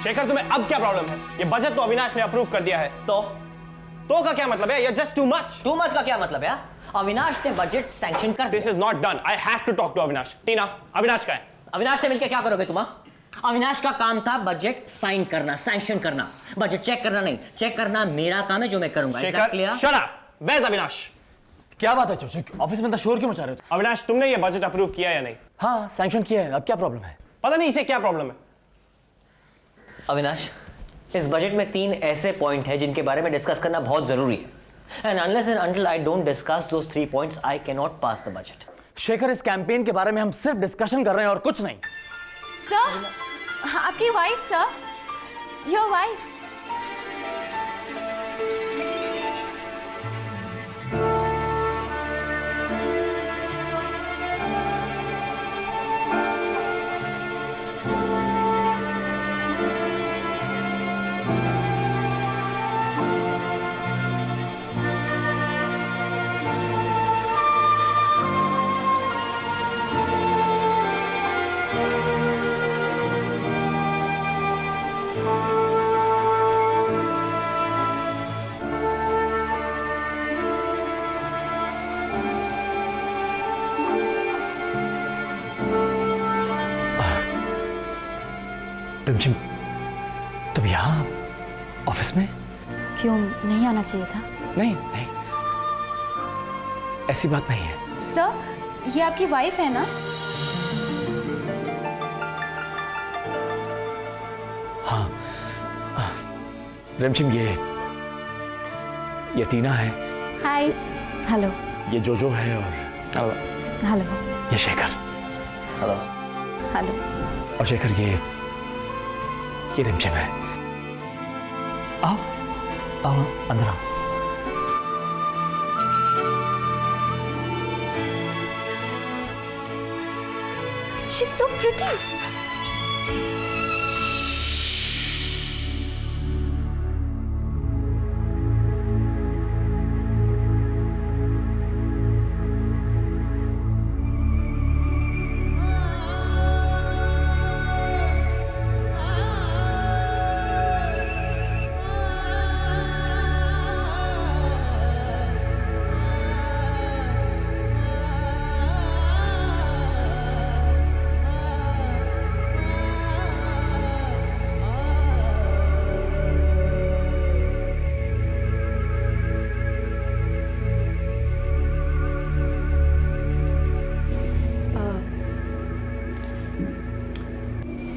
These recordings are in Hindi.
शेखर तुम्हें अब क्या प्रॉब्लम है? ये बजट तो अविनाश ने अप्रूव कर दिया है। तो का क्या मतलब है? You're just too much. Too much का क्या मतलब है? अविनाश ने बजट सैंक्शन कर दिया। This is not done. I have to talk to Avinash. टीना, अविनाश का है? अविनाश से मिलकर क्या करोगे तुम? अविनाश का काम था बजट साइन करना, सैंक्शन करना, बजट चेक करना नहीं। चेक करना मेरा काम है जो मैं करूंगा। Shekhar, shut up. Where's Avinash? क्या बात है चोचक? ऑफिस में तो शोर क्यों मचा रहे हो? अविनाश, तुमने ये बजट अप्रूव किया या नहीं? हाँ, सैंक्शन किया है। अब क्या प्रॉब्लम है? पता नहीं इसे क्या प्रॉब्लम है। अविनाश, इस बजट में 3 ऐसे पॉइंट हैं जिनके बारे में डिस्कस करना बहुत जरूरी है। And unless and until I don't discuss those 3 points I can not pass the budget. Shekhar, इस कैंपेन के बारे में हम सिर्फ डिस्कशन कर रहे हैं और कुछ नहीं। सर, आपकी वाइफ सर, योर वाइफ। रिमझिम, तुम यहाँ ऑफिस में? क्यों नहीं आना चाहिए था? नहीं नहीं, ऐसी बात नहीं है। सर, ये आपकी वाइफ है ना? हाँ, रिमझिम, ये टीना है। हाय। हेलो। ये जोजो है और हेलो। ये शेखर। हेलो। हेलो। और शेखर, ये रिमझिम है। आओ आओ, अंदर आओ। She's so pretty.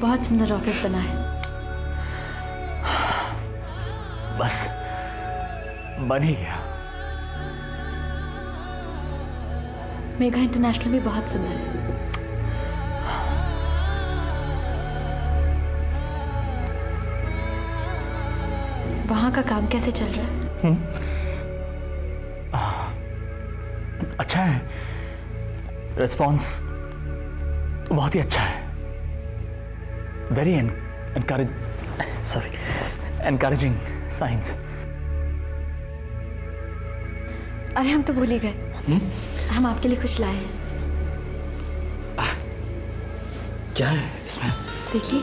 बहुत सुंदर ऑफिस बना है। बस बन ही गया। मेगा इंटरनेशनल भी बहुत सुंदर है। वहां का काम कैसे चल रहा है? अच्छा है, रिस्पॉन्स तो बहुत ही अच्छा है। Very encouraging science. अरे हम तो भूल ही गए, हम आपके लिए कुछ लाए हैं। क्या है इसमें? देखिए।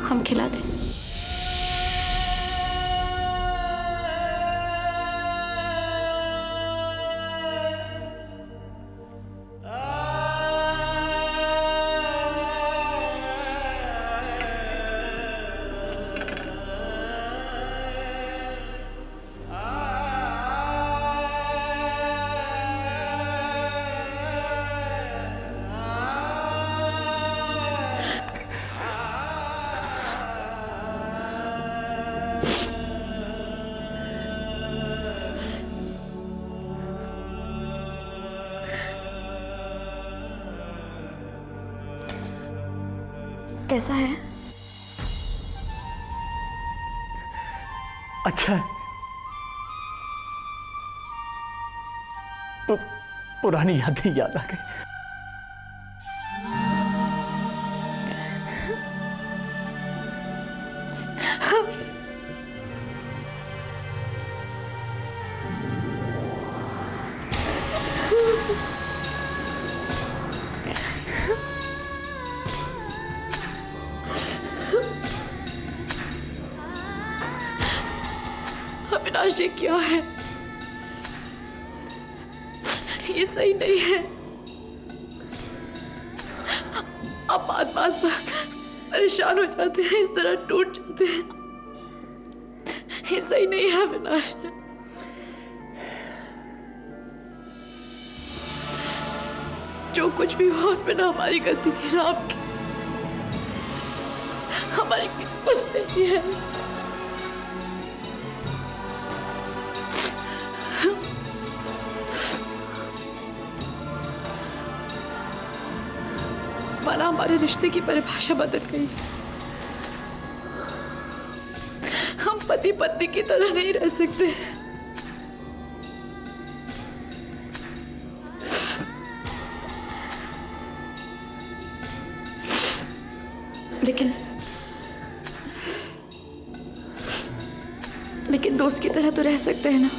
हम खिला दें। कैसा है? अच्छा है, पुरानी यादें याद आ गई। अविनाश ये क्या है? ये सही नहीं है। आप बात बात पर परेशान हो जाते हैं, इस तरह टूट जाते हैं। ये सही नहीं है अविनाश। जो कुछ भी हुआ उसमें ना हमारी गलती थी ना आपकी। हमारी किस्मत नहीं है। माना हमारे रिश्ते की परिभाषा बदल गई। हम पति पत्नी की तरह नहीं रह सकते। लेकिन दोस्त की तरह तो रह सकते हैं ना।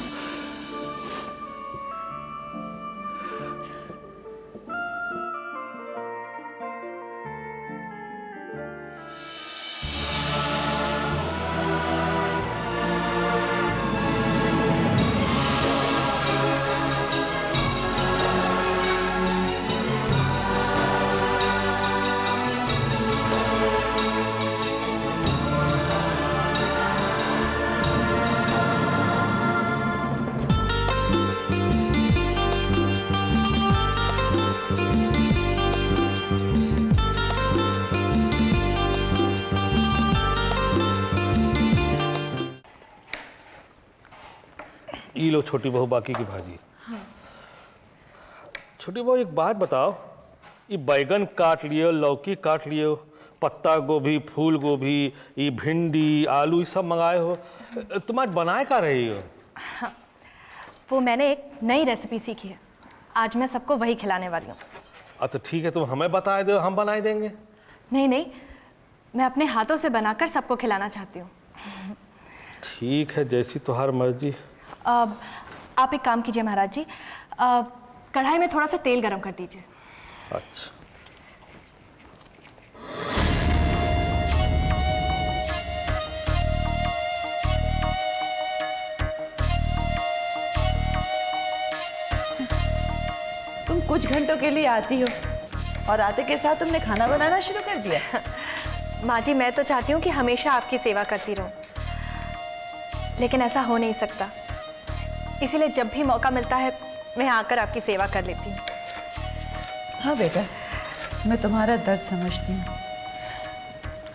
ई लो छोटी बहू बाकी की भाजी। हाँ। छोटी बहू एक बात बताओ, ये बैगन काट लियो, लौकी काट लियो, पत्ता गोभी, फूल गोभी, ये भिंडी, आलू, ये सब मंगाए हो, तुम आज बनाए का रही हो? हाँ, वो मैंने एक नई रेसिपी सीखी है, आज मैं सबको वही खिलाने वाली हूँ। अच्छा ठीक है, तुम हमें बता दो, हम बना देंगे। नहीं नहीं, मैं अपने हाथों से बनाकर सबको खिलाना चाहती हूँ। ठीक है, जैसी तुम्हारी मर्जी। आप एक काम कीजिए महाराज जी, कढ़ाई में थोड़ा सा तेल गरम कर दीजिए। अच्छा। तुम कुछ घंटों के लिए आती हो और आते के साथ तुमने खाना बनाना शुरू कर दिया। माँ जी, मैं तो चाहती हूँ कि हमेशा आपकी सेवा करती रहूं, लेकिन ऐसा हो नहीं सकता, इसीलिए जब भी मौका मिलता है मैं आकर आपकी सेवा कर लेती हूँ। हाँ बेटा, मैं तुम्हारा दर्द समझती हूँ।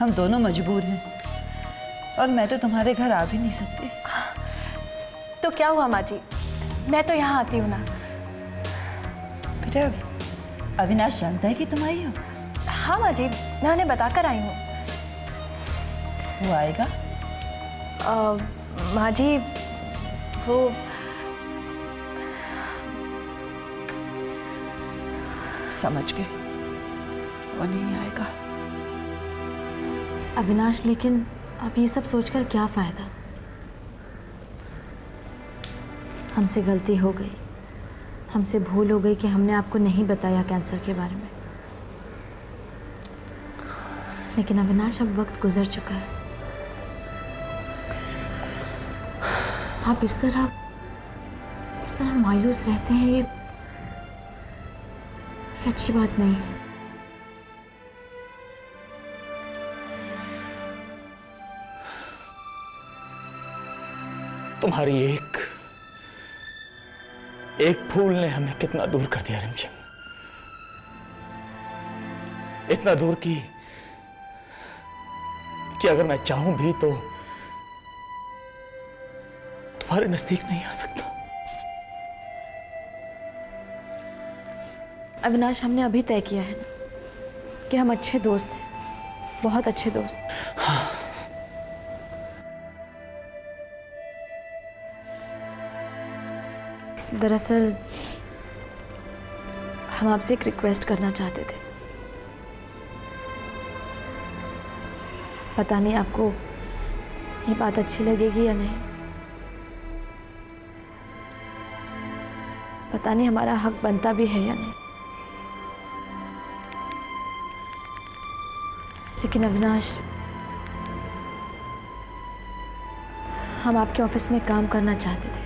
हम दोनों मजबूर हैं और मैं तो तुम्हारे घर आ भी नहीं सकती। तो क्या हुआ माँ जी, मैं तो यहाँ आती हूँ ना। बेटा, अविनाश जानता है कि तुम आई हो? हाँ माँ जी, मैं उन्हें बताकर आई हूँ। वो आएगा? माँ जी, वो समझ गए, वो नहीं आएगा। अविनाश, लेकिन अब ये सब सोचकर क्या फायदा? हमसे गलती हो गई, हमसे भूल हो गई कि हमने आपको नहीं बताया कैंसर के बारे में। लेकिन अविनाश, अब वक्त गुजर चुका है। आप इस तरह मायूस रहते हैं, ये अच्छी बात नहीं है। तुम्हारी एक फूल ने हमें कितना दूर कर दिया रिमझिम, इतना दूर कि अगर मैं चाहूं भी तो तुम्हारे नजदीक नहीं आ सकता। अविनाश, हमने अभी तय किया है ना कि हम अच्छे दोस्त हैं, बहुत अच्छे दोस्त। हाँ। दरअसल हम आपसे एक रिक्वेस्ट करना चाहते थे। पता नहीं आपको ये बात अच्छी लगेगी या नहीं, पता नहीं हमारा हक बनता भी है या नहीं, लेकिन अविनाश, हम आपके ऑफिस में काम करना चाहते थे।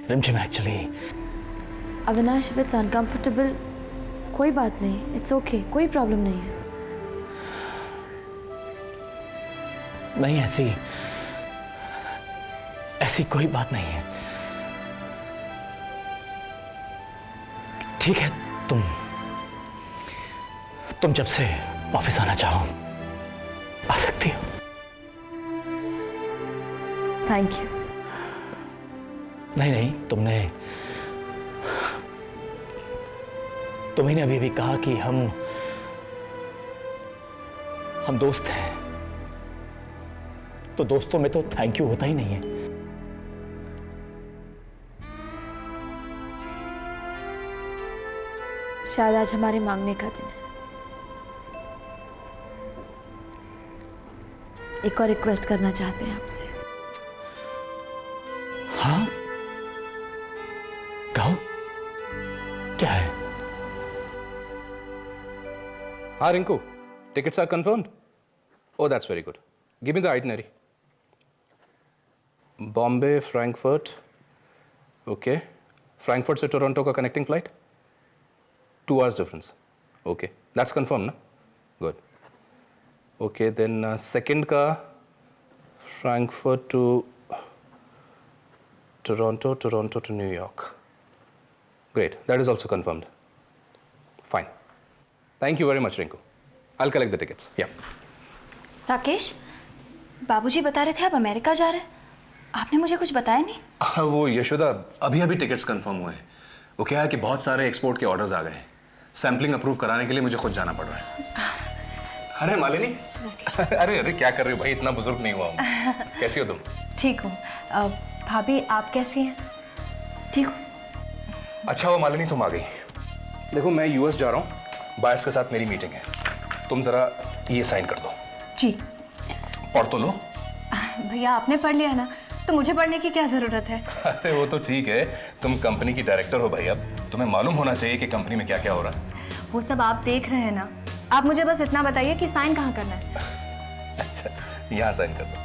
रिमझिम actually Avinash, if it's uncomfortable कोई बात नहीं, इट्स ओके, कोई प्रॉब्लम नहीं है। नहीं, ऐसी कोई बात नहीं है। ठीक है, तुम जब से ऑफिस आना चाहो आ सकती हो। Thank you. नहीं, तुम्ही ने अभी कहा कि हम दोस्त हैं, तो दोस्तों में तो थैंक यू होता ही नहीं है। शायद आज हमारे मांगने का दिन है। एक और रिक्वेस्ट करना चाहते हैं आपसे। हाँ, कहो, क्या है? हाँ Rinku, tickets are confirmed? Oh, that's very good. Give me the itinerary. Bombay, Frankfurt. Okay. Frankfurt से टोरंटो का connecting flight? 2 hours difference. Okay. That's confirmed, ना? Good. Okay, then second का Frankfurt to Toronto, Toronto to New York. Great. That is also confirmed. Fine. Thank you very much, Rinku. I'll collect the tickets. Yeah. Rakesh, बाबूजी बता रहे थे आप अमेरिका जा रहे हैं। आपने मुझे कुछ बताया नहीं। वो यशोदा, अभी टिकट्स कंफर्म हुए हैं। वो क्या है कि बहुत सारे एक्सपोर्ट के ऑर्डर्स आ गए हैं। सैम्पलिंग अप्रूव कराने के लिए मुझे खुद जाना पड़ रहा है। अरे मालिनी, अरे क्या कर रही हो भाई, इतना बुजुर्ग नहीं हुआ हूँ। कैसी हो तुम? ठीक हूँ। भाभी आप कैसी हैं? ठीक हूँ। अच्छा हुआ मालिनी तुम आ गई। देखो मैं यूएस जा रहा हूँ, बायर्स के साथ मेरी मीटिंग है। तुम जरा ये साइन कर दो। जी। पढ़ तो लो। भैया आपने पढ़ लिया ना, तो मुझे पढ़ने की क्या जरूरत है? अरे वो तो ठीक है, तुम कंपनी की डायरेक्टर हो भाई, अब तुम्हें मालूम होना चाहिए कि कंपनी में क्या क्या हो रहा है। वो सब आप देख रहे हैं ना, आप मुझे बस इतना बताइए कि साइन कहाँ करना है। अच्छा, यहाँ साइन कर दो।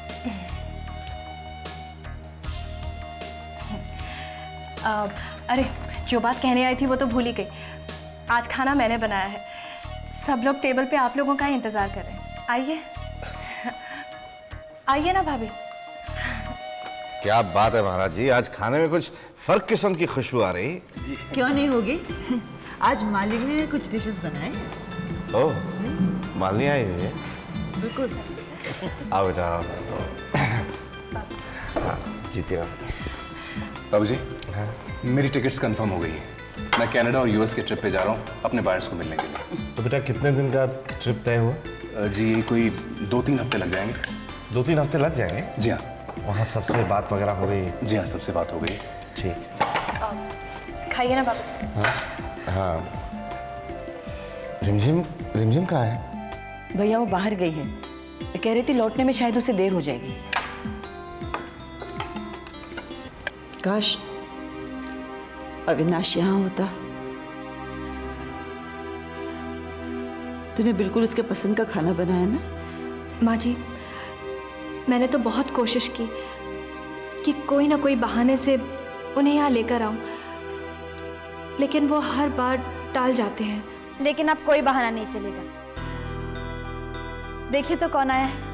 अरे जो बात कहने आई थी वो तो भूल ही गई। आज खाना मैंने बनाया है, सब लोग टेबल पे आप लोगों का ही इंतजार कर रहे हैं। आइए आइए ना भाभी। क्या बात है महाराज जी, आज खाने में कुछ फर्क किस्म की खुशबू आ रही। क्यों नहीं होगी? आज मालिनी ने कुछ डिशेस बनाए। ओह, मालिनी आई हुई है। बिल्कुल। आओ बेटा, हाँ, जीते रहो। बाबू जी, मेरी टिकट्स कंफर्म हो गई है। मैं कनाडा और यूएस के ट्रिप पे जा रहा हूँ अपने बायर्स को मिलने के लिए। तो बेटा कितने दिन का ट्रिप तय हुआ? जी कोई 2-3 हफ्ते लग जाएंगे। 2-3 हफ्ते लग जाएंगे? जी हाँ। वहाँ सबसे बात वगैरह हो गई? जी हाँ, सबसे बात हो गई। ठीक। खाइए ना बाबू। हाँ हाँ। रिमझिम कहाँ है? भैया वो बाहर गई है, कह रही थी लौटने में शायद उसे देर हो जाएगी। काश अविनाश यहाँ होता। तूने बिल्कुल उसके पसंद का खाना बनाया ना? माँ जी, मैंने तो बहुत कोशिश की कि कोई ना कोई बहाने से उन्हें यहाँ लेकर आऊं, लेकिन वो हर बार टाल जाते हैं। लेकिन अब कोई बहाना नहीं चलेगा। देखिए तो कौन आया है।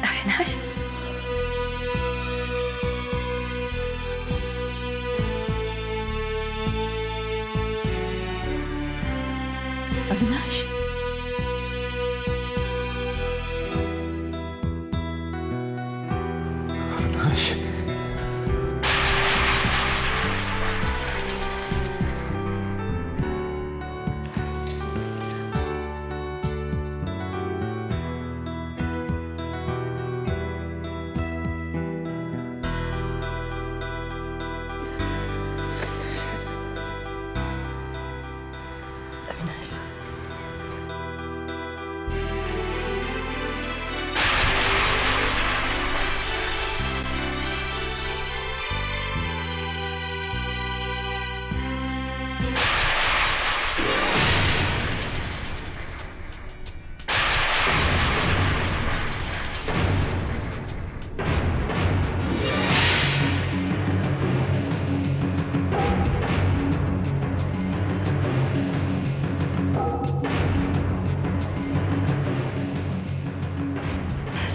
अविनाश, अविनाश। अविनाश।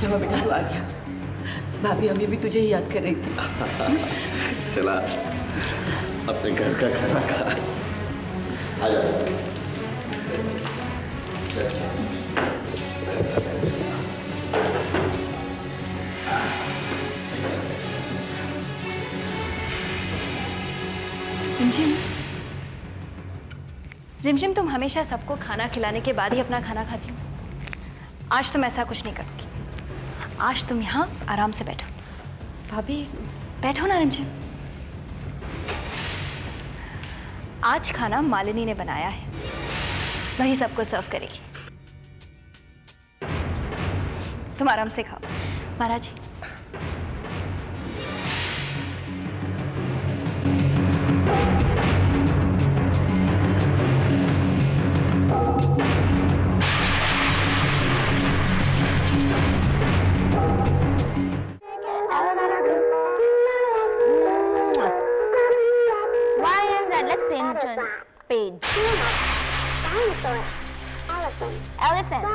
चलो बेटा तू आ गया। भाभी अभी भी तुझे ही याद कर रही थी। चला अपने घर का खाना खा। आ जा। रिमझिम, रिमझिम, तुम हमेशा सबको खाना खिलाने के बाद ही अपना खाना खाती हो। आज तुम ऐसा कुछ नहीं करती। आज तुम यहाँ आराम से बैठो। भाभी, बैठो ना रिमझिम। आज खाना मालिनी ने बनाया है, वही सबको सर्व करेगी। तुम आराम से खाओ। महाराज जी, page. Dinosaur. Elephant.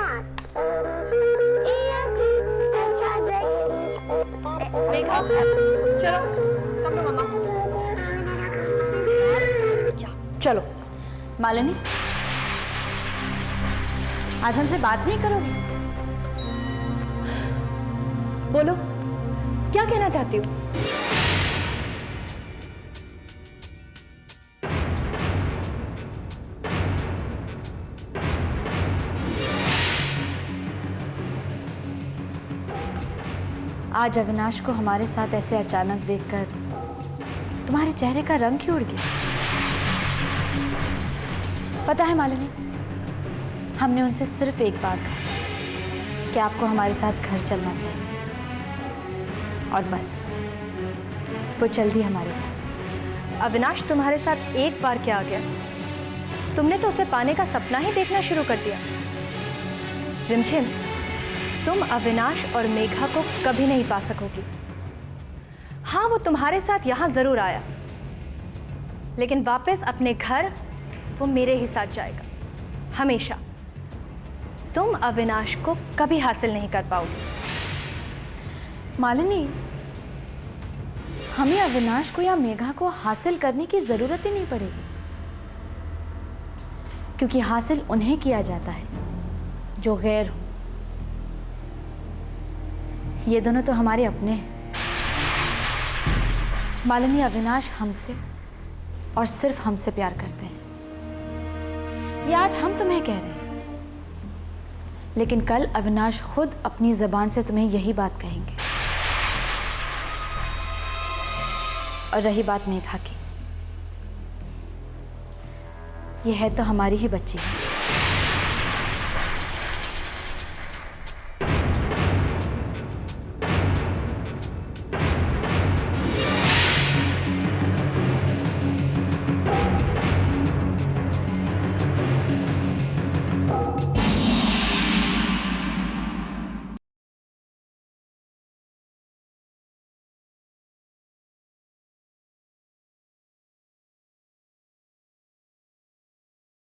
चलो मालिनी, आज हमसे बात नहीं करोगी? बोलो, क्या कहना चाहती हो? आज अविनाश को हमारे साथ ऐसे अचानक देखकर तुम्हारे चेहरे का रंग ही उड़ गया। पता है मालिनी, हमने उनसे सिर्फ एक बात कहा कि आपको हमारे साथ घर चलना चाहिए, और बस वो चल दी हमारे साथ। अविनाश तुम्हारे साथ एक बार क्या आ गया? तुमने तो उसे पाने का सपना ही देखना शुरू कर दिया। रिमझिम, तुम अविनाश और मेघा को कभी नहीं पा सकोगी। हाँ, वो तुम्हारे साथ यहां जरूर आया, लेकिन वापस अपने घर वो मेरे ही साथ जाएगा, हमेशा। तुम अविनाश को कभी हासिल नहीं कर पाओगी। मालिनी, हमें अविनाश को या मेघा को हासिल करने की जरूरत ही नहीं पड़ेगी, क्योंकि हासिल उन्हें किया जाता है जो गैर हो। ये दोनों तो हमारे अपने हैं। मालिनी, अविनाश हमसे और सिर्फ हमसे प्यार करते हैं। ये आज हम तुम्हें कह रहे हैं, लेकिन कल अविनाश खुद अपनी ज़बान से तुम्हें यही बात कहेंगे। और रही बात मेघा की, ये है तो हमारी ही बच्ची है,